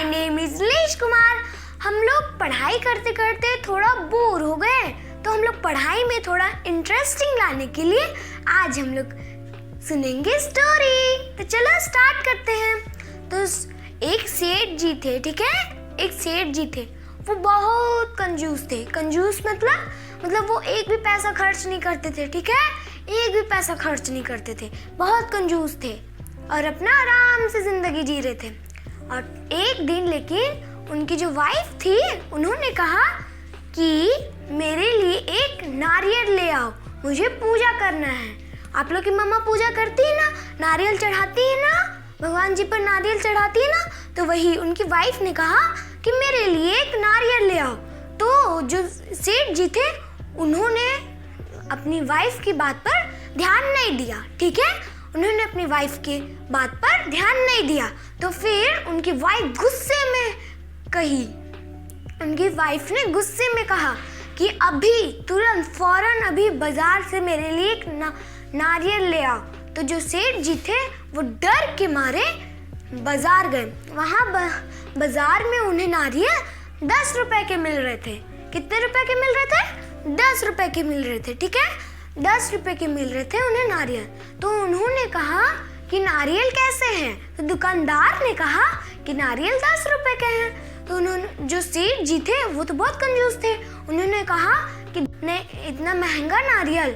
Name is Nilesh Kumar. हम लोग पढ़ाई करते करते थोड़ा बोर हो गए, तो हम लोग पढ़ाई में थोड़ा इंटरेस्टिंग लाने के लिए आज हम लोग सुनेंगे स्टोरी। तो चलो स्टार्ट करते हैं। तो एक सेठ जी थे, ठीक है, एक सेठ जी थे। वो बहुत कंजूस थे। कंजूस मतलब वो एक भी पैसा खर्च नहीं करते थे, ठीक है, एक भी पैसा खर्च नहीं करते थे, बहुत कंजूस थे और अपना आराम से जिंदगी जी रहे थे। और एक दिन लेकिन उनकी जो वाइफ थी, उन्होंने कहा कि मेरे लिए एक नारियल ले आओ, मुझे पूजा करना है। आप लोग की मम्मा पूजा करती है ना, नारियल चढ़ाती है ना, भगवान जी पर नारियल चढ़ाती है ना, तो वही उनकी वाइफ ने कहा कि मेरे लिए एक नारियल ले आओ। तो जो सेठ जी थे, उन्होंने अपनी वाइफ की बात पर ध्यान नहीं दिया, ठीक है, उन्होंने अपनी वाइफ की बात पर ध्यान नहीं दिया। तो फिर उनकी वाइफ गुस्से में कही, उनकी वाइफ ने गुस्से में कहा कि अभी तुरंत फौरन अभी बाजार से मेरे लिए एक नारियल ले आओ। तो जो सेठ जी थे वो डर के मारे बाजार गए। वहाँ बाजार में उन्हें नारियल 10 रुपए के मिल रहे थे। कितने रुपए के मिल रहे थे? 10 रुपए के मिल रहे थे, ठीक है, 10 रुपए के मिल रहे थे उन्हें नारियल। तो उन्होंने कहा कि नारियल कैसे हैं? तो दुकानदार ने कहा कि नारियल 10 रुपए के हैं। तो उन्होंने, जो सेठ जी थे वो तो बहुत कंजूस थे, उन्होंने कहा कि नहीं, इतना महंगा नारियल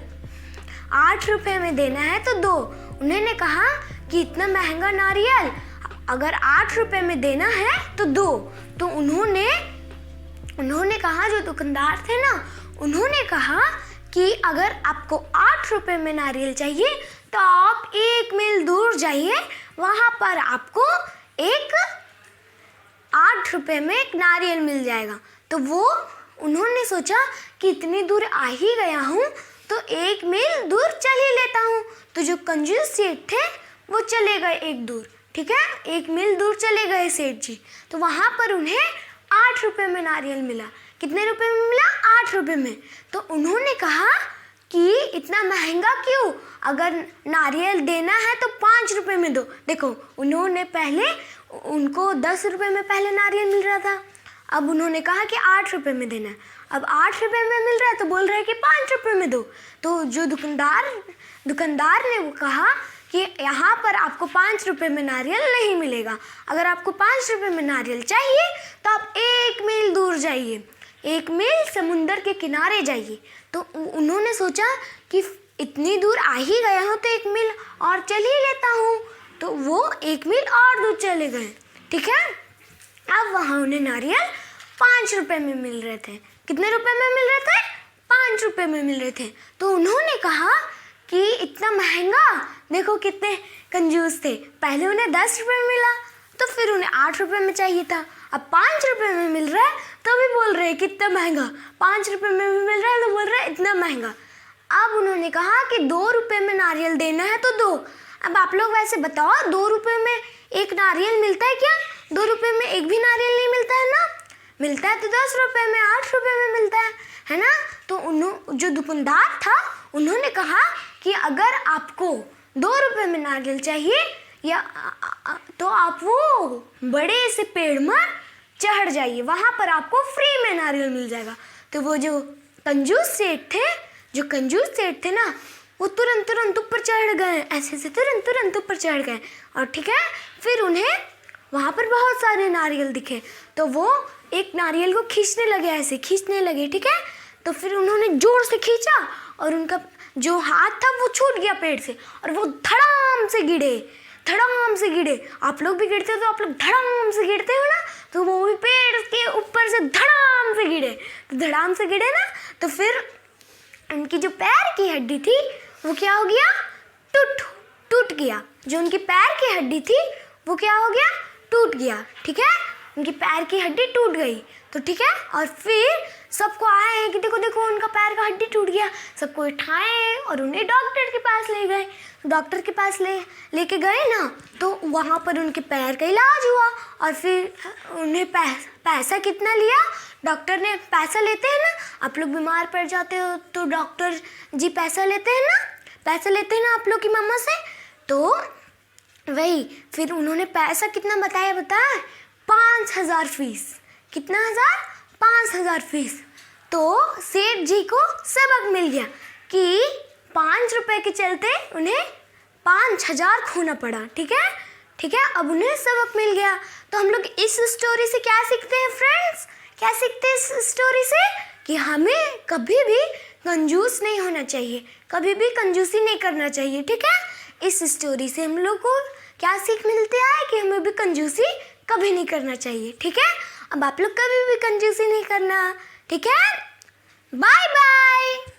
8 रुपए में देना है तो दो। उन्होंने कहा कि इतना महंगा नारियल अगर 8 रुपए में देना है तो दो। तो उन्होंने कहा, जो दुकानदार थे ना, उन्होंने कहा कि अगर आपको 8 रुपए में नारियल चाहिए तो आप 1 मील दूर जाइए, वहाँ पर आपको 8 रुपए में एक नारियल मिल जाएगा। तो उन्होंने सोचा कि इतनी दूर आ ही गया हूँ तो 1 मील दूर चल ही लेता हूँ। तो जो कंजूस सेठ थे वो चले गए एक दूर, ठीक है, 1 मील दूर चले गए सेठ जी। तो वहाँ पर उन्हें 8 रुपए में नारियल मिला। कितने रुपए में मिला? 8 रुपए में। तो उन्होंने कहा कि इतना महंगा क्यों, अगर नारियल देना है तो 5 रुपए में दो। देखो, उनको 10 रुपए में पहले नारियल मिल रहा था, अब उन्होंने कहा कि 8 रुपए में देना है। अब 8 रुपए में मिल रहा है तो बोल रहे हैं कि 5 रुपए में दो। तो जो दुकानदार ने वो कहा कि यहाँ पर आपको 5 रुपए में नारियल नहीं मिलेगा, अगर आपको 5 रुपए में नारियल चाहिए तो आप 1 मील दूर जाइए, 1 मील समुंदर के किनारे जाइए। तो उन्होंने सोचा कि इतनी दूर आ ही गया हूँ तो 1 मील और चल ही लेता हूँ। तो वो 1 मील और दूर चले गए, ठीक है। अब वहाँ उन्हें नारियल 5 रुपए में मिल रहे थे। कितने रुपए में मिल रहे थे? 5 रुपए में मिल रहे थे। तो उन्होंने कहा कि इतना महंगा, देखो कितने कंजूस थे, पहले उन्हें 10 रुपए में मिला तो फिर उन्हें 8 रुपए में चाहिए था, अब 5 रुपए में मिल रहा है तो भी बोल रहे हैं कितना महंगा, 5 रुपए में भी मिल रहा है तो बोल रहे हैं इतना महंगा। अब उन्होंने कहा कि 2 रुपए में नारियल देना है तो दो। अब आप लोग वैसे बताओ, 2 रुपए में एक नारियल मिलता है क्या? 2 रुपए में एक भी नारियल नहीं मिलता है ना, मिलता है तो 10 रुपए में, 8 रुपए में मिलता है ना। तो जो दुकानदार था, उन्होंने कहा कि अगर आपको 2 रुपए में नारियल चाहिए या तो आप वो बड़े से पेड़ में चढ़ जाइए, वहाँ पर आपको फ्री में नारियल मिल जाएगा। तो वो जो कंजूस सेठ थे ना, वो तुरंत ऊपर चढ़ गए, ऐसे तुरंत ऊपर चढ़ गए। और ठीक है, फिर उन्हें वहाँ पर बहुत सारे नारियल दिखे तो वो एक नारियल को ऐसे खींचने लगे, ठीक है। तो फिर उन्होंने जोर से खींचा और उनका जो हाथ था वो छूट गया पेड़ से और वो धड़ाम से गिरे। आप लोग भी गिरते हो तो आप लोग धड़ाम से गिरते हो ना, तो वो भी पेड़ के ऊपर से धड़ाम से गिरे ना। तो फिर उनकी जो पैर की हड्डी थी वो क्या हो गया? टूट गया। जो उनकी पैर की हड्डी थी वो क्या हो गया? टूट गया, ठीक है, उनकी पैर की हड्डी टूट गई। तो ठीक है, और फिर सबको आए कि देखो उनका पैर का हड्डी टूट गया। सबको उठाए और उन्हें डॉक्टर के पास ले गए। डॉक्टर के पास लेके गए ना, तो वहाँ पर उनके पैर का इलाज हुआ। और फिर उन्हें पैसा कितना लिया? डॉक्टर ने पैसा लेते हैं ना, आप लोग बीमार पड़ जाते हो तो डॉक्टर जी पैसा लेते हैं ना आप लोग की मम्मा से। तो वही फिर उन्होंने पैसा कितना बताया? 5 5,000 फीस। कितना हजार? 5,000 फीस। तो सेठ जी को सबक मिल गया कि 5 रुपए के चलते उन्हें 5,000 खोना पड़ा। ठीक है, ठीक है, अब उन्हें सबक मिल गया। तो हम लोग इस स्टोरी से क्या सीखते हैं फ्रेंड्स? क्या सीखते हैं इस स्टोरी से? कि हमें कभी भी कंजूस नहीं होना चाहिए, कभी भी कंजूसी नहीं करना चाहिए। ठीक है, इस स्टोरी से हम लोग को क्या सीख मिलती है? कि हमें भी कंजूसी कभी नहीं करना चाहिए। ठीक है, अब आप लोग कभी भी कंजूसी नहीं करना। ठीक है, बाय बाय।